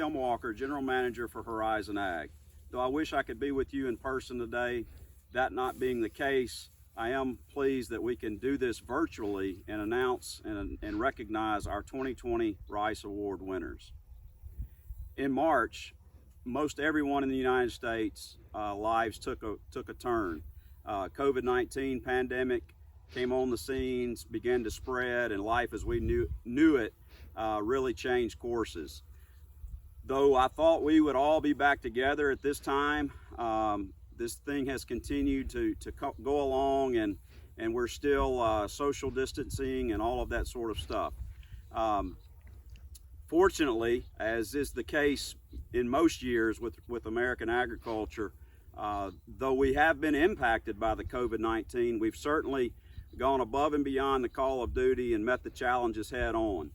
Tim Walker, General Manager for Horizon Ag. Though I wish I could be with you in person today, that not being the case, I am pleased that we can do this virtually and announce and recognize our 2020 Rice Award winners. In March, most everyone in the United States lives took a turn. COVID-19 pandemic came on the scenes, began to spread, and life as we knew it really changed courses. Though I thought we would all be back together at this time, this thing has continued to go along, and we're still social distancing and all of that sort of stuff. Fortunately, as is the case in most years with American agriculture, though we have been impacted by the COVID-19, we've certainly gone above and beyond the call of duty and met the challenges head on.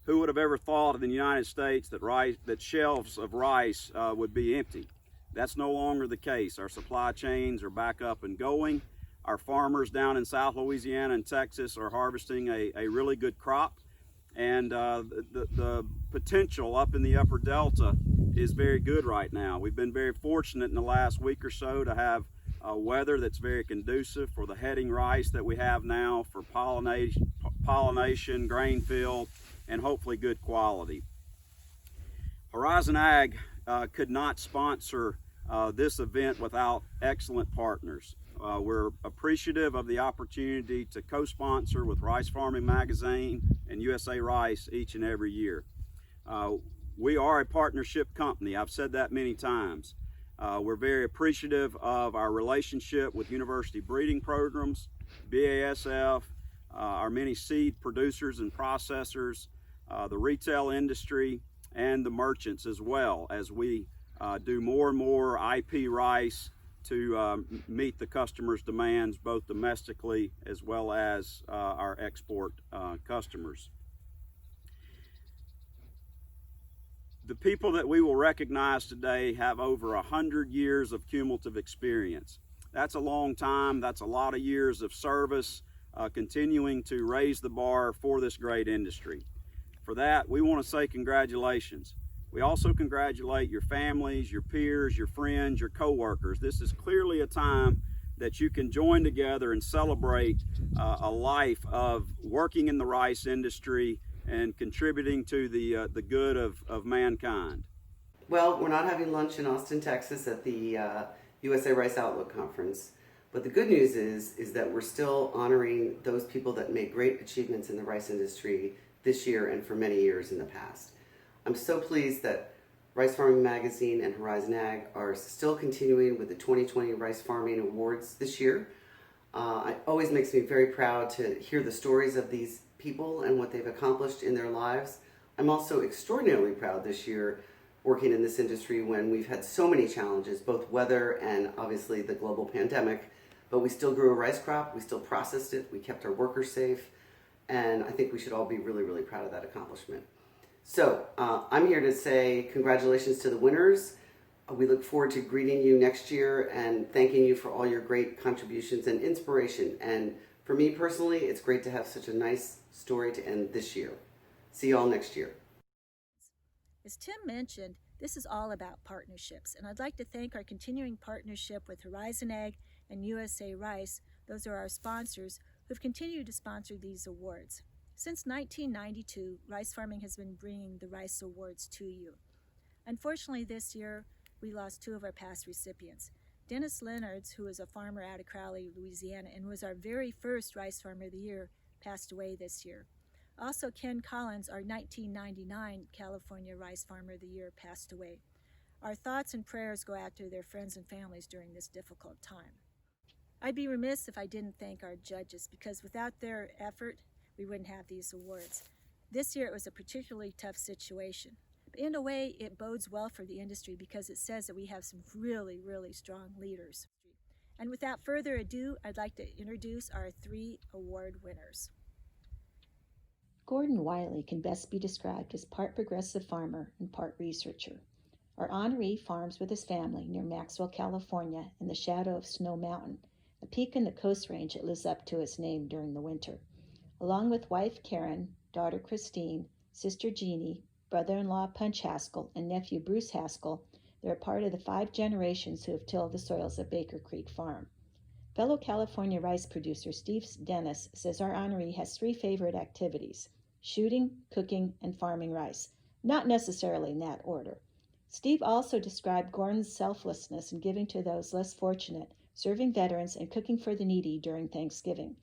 Who would have ever thought in the United States that shelves of rice would be empty? That's no longer the case. Our supply chains are back up and going. Our farmers down in South Louisiana and Texas are harvesting a really good crop. And the potential up in the upper Delta is very good right now. We've been very fortunate in the last week or so to have weather that's very conducive for the heading rice that we have now, for pollination, grain fill, and hopefully good quality. Horizon Ag could not sponsor this event without excellent partners. We're appreciative of the opportunity to co-sponsor with Rice Farming Magazine and USA Rice each and every year. We are a partnership company. I've said that many times. We're very appreciative of our relationship with university breeding programs, BASF, our many seed producers and processors, the retail industry, and the merchants, as well as we do more and more IP rice to meet the customers' demands, both domestically as well as our export customers. The people that we will recognize today have over 100 years of cumulative experience. That's a long time. That's a lot of years of service, continuing to raise the bar for this great industry. For that, we want to say congratulations. We also congratulate your families, your peers, your friends, your coworkers. This is clearly a time that you can join together and celebrate a life of working in the rice industry and contributing to the good of mankind. Well, we're not having lunch in Austin, Texas at the USA Rice Outlook Conference, but the good news is that we're still honoring those people that made great achievements in the rice industry this year and for many years in the past. I'm so pleased that Rice Farming Magazine and Horizon Ag are still continuing with the 2020 Rice Farming Awards this year. It always makes me very proud to hear the stories of these people and what they've accomplished in their lives. I'm also extraordinarily proud this year working in this industry when we've had so many challenges, both weather and obviously the global pandemic, but we still grew a rice crop, we still processed it, we kept our workers safe, and I think we should all be really, really proud of that accomplishment. So I'm here to say congratulations to the winners. We look forward to greeting you next year and thanking you for all your great contributions and inspiration. And for me personally, it's great to have such a nice story to end this year. See you all next year. As Tim mentioned, this is all about partnerships, and I'd like to thank our continuing partnership with Horizon Ag and USA Rice. Those are our sponsors who've continued to sponsor these awards. Since 1992, Rice Farming has been bringing the Rice Awards to you. Unfortunately, this year, we lost two of our past recipients. Dennis Leonards, who is a farmer out of Crowley, Louisiana, and was our very first Rice Farmer of the Year, passed away this year. Also, Ken Collins, our 1999 California Rice Farmer of the Year, passed away. Our thoughts and prayers go out to their friends and families during this difficult time. I'd be remiss if I didn't thank our judges, because without their effort, we wouldn't have these awards. This year it was a particularly tough situation. But in a way, it bodes well for the industry because it says that we have some really, really strong leaders. And without further ado, I'd like to introduce our three award winners. Gordon Wiley can best be described as part progressive farmer and part researcher. Our honoree farms with his family near Maxwell, California, in the shadow of Snow Mountain, a peak in the Coast Range that lives up to its name during the winter. Along with wife Karen, daughter Christine, sister Jeannie, brother-in-law Punch Haskell, and nephew Bruce Haskell, they're a part of the 5 generations who have tilled the soils of Baker Creek Farm. Fellow California rice producer Steve Dennis says our honoree has 3 favorite activities: shooting, cooking, and farming rice, not necessarily in that order. Steve also described Gordon's selflessness in giving to those less fortunate, serving veterans, and cooking for the needy during Thanksgiving.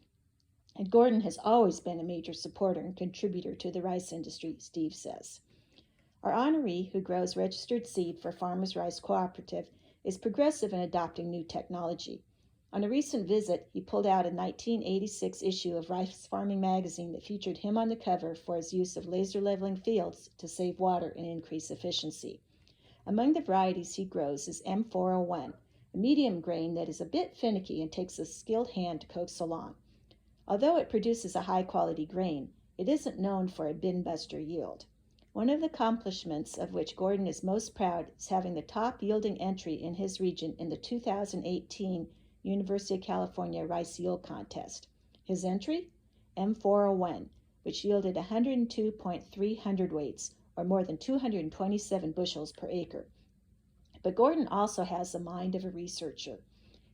And Gordon has always been a major supporter and contributor to the rice industry, Steve says. Our honoree, who grows registered seed for Farmers Rice Cooperative, is progressive in adopting new technology. On a recent visit, he pulled out a 1986 issue of Rice Farming magazine that featured him on the cover for his use of laser leveling fields to save water and increase efficiency. Among the varieties he grows is M401, a medium grain that is a bit finicky and takes a skilled hand to coax along. Although it produces a high-quality grain, it isn't known for a bin-buster yield. One of the accomplishments of which Gordon is most proud is having the top yielding entry in his region in the 2018 University of California Rice Yield Contest. His entry? M401, which yielded 102.3 hundredweights, or more than 227 bushels per acre. But Gordon also has the mind of a researcher.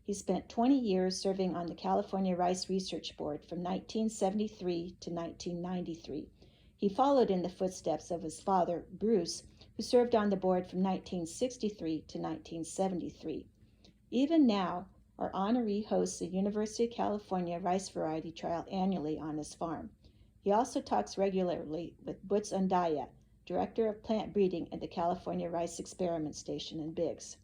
He spent 20 years serving on the California Rice Research Board from 1973 to 1993. He followed in the footsteps of his father, Bruce, who served on the board from 1963 to 1973. Even now, our honoree hosts the University of California Rice Variety Trial annually on his farm. He also talks regularly with Butz Undaya, Director of Plant Breeding at the California Rice Experiment Station in Biggs.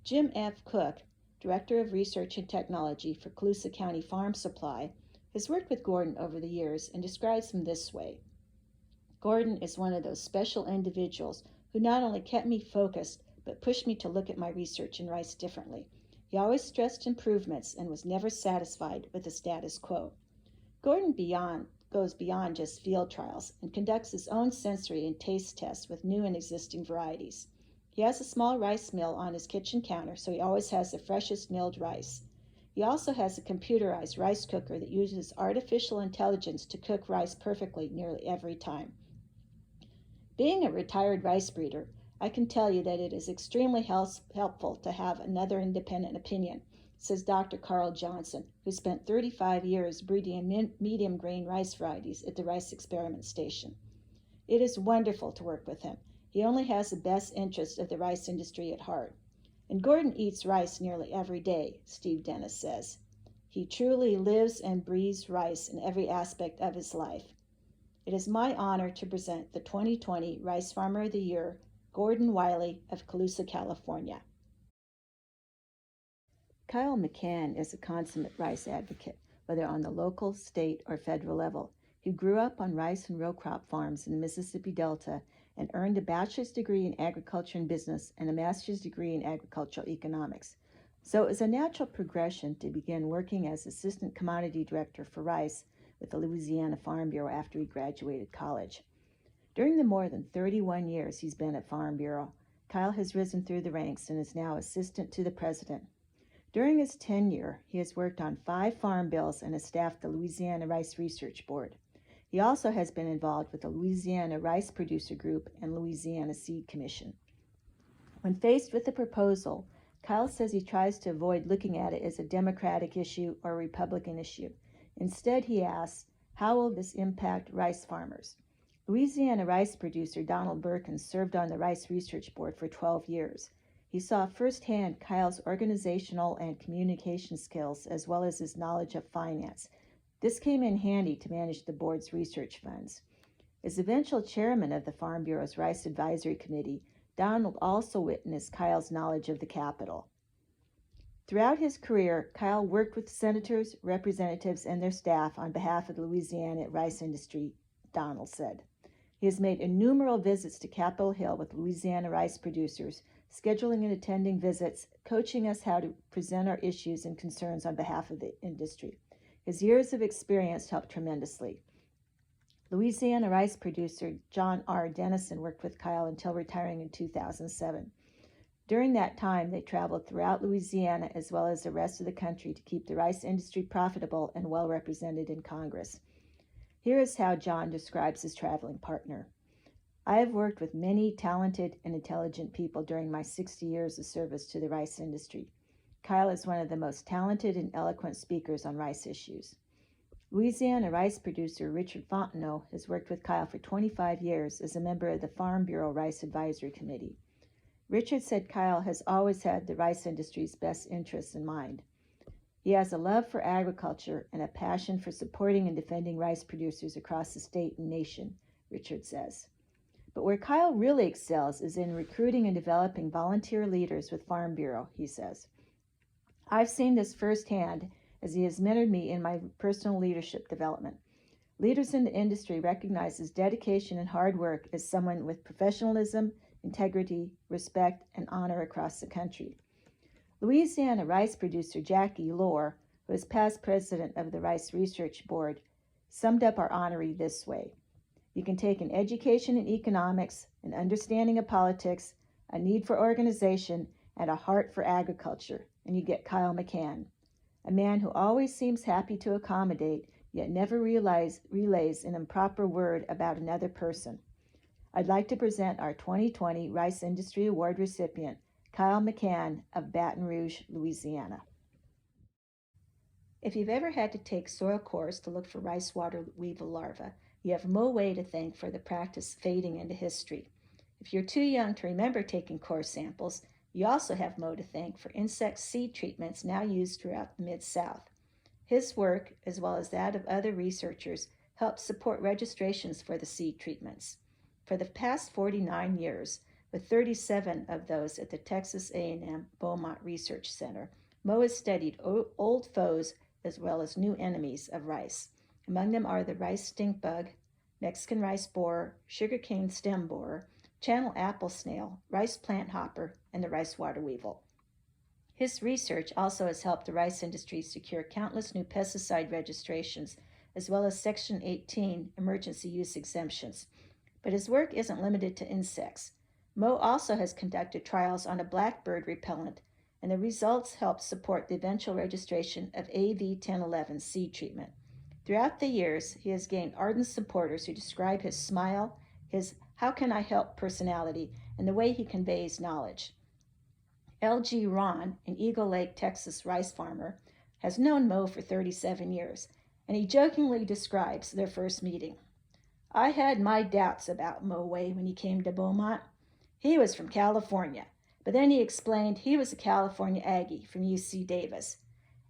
Jim F. Cook, Director of Research and Technology for Colusa County Farm Supply, has worked with Gordon over the years and describes him this way. Gordon is one of those special individuals who not only kept me focused, but pushed me to look at my research in rice differently. He always stressed improvements and was never satisfied with the status quo. Gordon goes beyond just field trials and conducts his own sensory and taste tests with new and existing varieties. He has a small rice mill on his kitchen counter, so he always has the freshest milled rice. He also has a computerized rice cooker that uses artificial intelligence to cook rice perfectly nearly every time. Being a retired rice breeder, I can tell you that it is extremely helpful to have another independent opinion, says Dr. Carl Johnson, who spent 35 years breeding medium grain rice varieties at the Rice Experiment Station. It is wonderful to work with him. He only has the best interest of the rice industry at heart. And Gordon eats rice nearly every day, Steve Dennis says. He truly lives and breathes rice in every aspect of his life. It is my honor to present the 2020 Rice Farmer of the Year, Gordon Wiley of Colusa, California. Kyle McCann is a consummate rice advocate, whether on the local, state, or federal level. He grew up on rice and row crop farms in the Mississippi Delta and earned a bachelor's degree in agriculture and business and a master's degree in agricultural economics. So it was a natural progression to begin working as assistant commodity director for rice with the Louisiana Farm Bureau after he graduated college. During the more than 31 years he's been at Farm Bureau, Kyle has risen through the ranks and is now assistant to the president. During his tenure, he has worked on 5 farm bills and has staffed the Louisiana Rice Research Board. He also has been involved with the Louisiana Rice Producer Group and Louisiana Seed Commission. When faced with a proposal, Kyle says he tries to avoid looking at it as a Democratic issue or a Republican issue. Instead, he asks, how will this impact rice farmers? Louisiana rice producer Donald Birkins served on the Rice Research Board for 12 years. He saw firsthand Kyle's organizational and communication skills as well as his knowledge of finance. This came in handy to manage the board's research funds. As eventual chairman of the Farm Bureau's Rice Advisory Committee, Donald also witnessed Kyle's knowledge of the Capitol. Throughout his career, Kyle worked with senators, representatives, and their staff on behalf of the Louisiana rice industry, Donald said. He has made innumerable visits to Capitol Hill with Louisiana rice producers, scheduling and attending visits, coaching us how to present our issues and concerns on behalf of the industry. His years of experience helped tremendously. Louisiana rice producer John R. Dennison worked with Kyle until retiring in 2007. During that time, they traveled throughout Louisiana as well as the rest of the country to keep the rice industry profitable and well represented in Congress. Here is how John describes his traveling partner. I have worked with many talented and intelligent people during my 60 years of service to the rice industry. Kyle is one of the most talented and eloquent speakers on rice issues. Louisiana rice producer Richard Fontenot has worked with Kyle for 25 years as a member of the Farm Bureau Rice Advisory Committee. Richard said Kyle has always had the rice industry's best interests in mind. He has a love for agriculture and a passion for supporting and defending rice producers across the state and nation, Richard says. But where Kyle really excels is in recruiting and developing volunteer leaders with Farm Bureau, he says. I've seen this firsthand as he has mentored me in my personal leadership development. Leaders in the industry recognize his dedication and hard work as someone with professionalism, integrity, respect, and honor across the country. Louisiana rice producer Jackie Lohr, who is past president of the Rice Research Board, summed up our honoree this way. You can take an education in economics, an understanding of politics, a need for organization, and a heart for agriculture, and you get Kyle McCann, a man who always seems happy to accommodate, yet never relays an improper word about another person. I'd like to present our 2020 Rice Industry Award recipient, Kyle McCann of Baton Rouge, Louisiana. If you've ever had to take soil cores to look for rice water weevil larvae, you have Mo Way to thank for the practice fading into history. If you're too young to remember taking core samples, you also have Mo to thank for insect seed treatments now used throughout the Mid-South. His work, as well as that of other researchers, helped support registrations for the seed treatments. For the past 49 years, with 37 of those at the Texas A&M Beaumont Research Center, Mo has studied old foes as well as new enemies of rice. Among them are the rice stink bug, Mexican rice borer, sugarcane stem borer, channel apple snail, rice plant hopper, and the rice water weevil. His research also has helped the rice industry secure countless new pesticide registrations, as well as Section 18 emergency use exemptions. But his work isn't limited to insects. Mo also has conducted trials on a blackbird repellent, and the results helped support the eventual registration of AV-1011 seed treatment. Throughout the years, he has gained ardent supporters who describe his smile, his "how can I help" personality, and the way he conveys knowledge. L.G. Ron, an Eagle Lake, Texas rice farmer, has known Mo for 37 years, and he jokingly describes their first meeting. I had my doubts about Mo Way when he came to Beaumont. He was from California, but then he explained he was a California Aggie from UC Davis.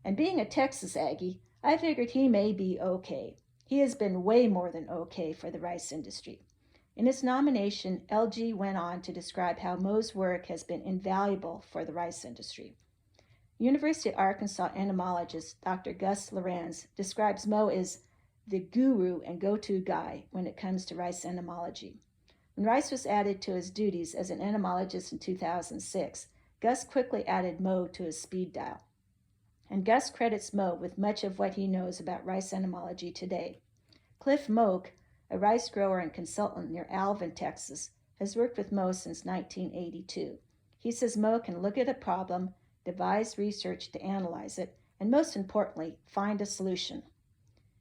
And being a Texas Aggie, I figured he may be okay. He has been way more than okay for the rice industry. In his nomination, LG went on to describe how Mo's work has been invaluable for the rice industry. University of Arkansas entomologist Dr. Gus Lorenz describes Mo as the guru and go-to guy when it comes to rice entomology. When rice was added to his duties as an entomologist in 2006, Gus quickly added Mo to his speed dial. And Gus credits Mo with much of what he knows about rice entomology today. Cliff Moak, a rice grower and consultant near Alvin, Texas, has worked with Mo since 1982. He says Mo can look at a problem, devise research to analyze it, and most importantly, find a solution.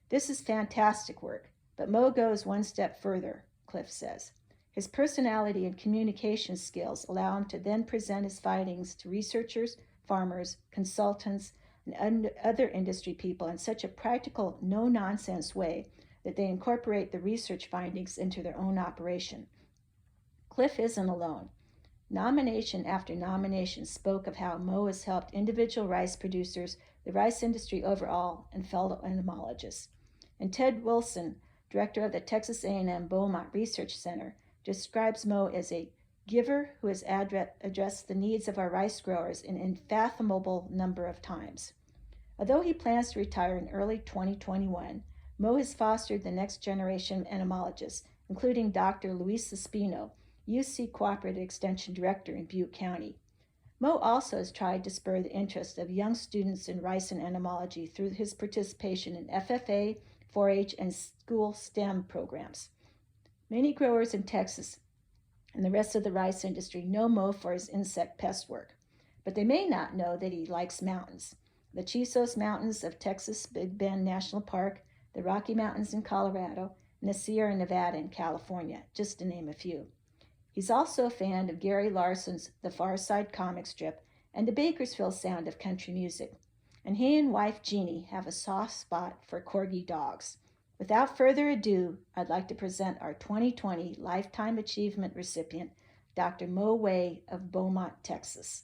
This is fantastic work, but Mo goes one step further, Cliff says. His personality and communication skills allow him to then present his findings to researchers, farmers, consultants, and other industry people in such a practical, no-nonsense way that they incorporate the research findings into their own operation. Cliff isn't alone. Nomination after nomination spoke of how Mo has helped individual rice producers, the rice industry overall, and fellow entomologists. And Ted Wilson, director of the Texas A&M Beaumont Research Center, describes Mo as a giver who has addressed the needs of our rice growers an unfathomable number of times. Although he plans to retire in early 2021, Mo has fostered the next generation of entomologists, including Dr. Luis Espino, UC Cooperative Extension Director in Butte County. Mo also has tried to spur the interest of young students in rice and entomology through his participation in FFA, 4-H, and school STEM programs. Many growers in Texas and the rest of the rice industry know Mo for his insect pest work, but they may not know that he likes mountains. The Chisos Mountains of Texas, Big Bend National Park, the Rocky Mountains in Colorado, and the Sierra Nevada in California, just to name a few. He's also a fan of Gary Larson's The Far Side comic strip and the Bakersfield sound of country music. And he and wife Jeannie have a soft spot for corgi dogs. Without further ado, I'd like to present our 2020 Lifetime Achievement recipient, Dr. Mo Way of Beaumont, Texas.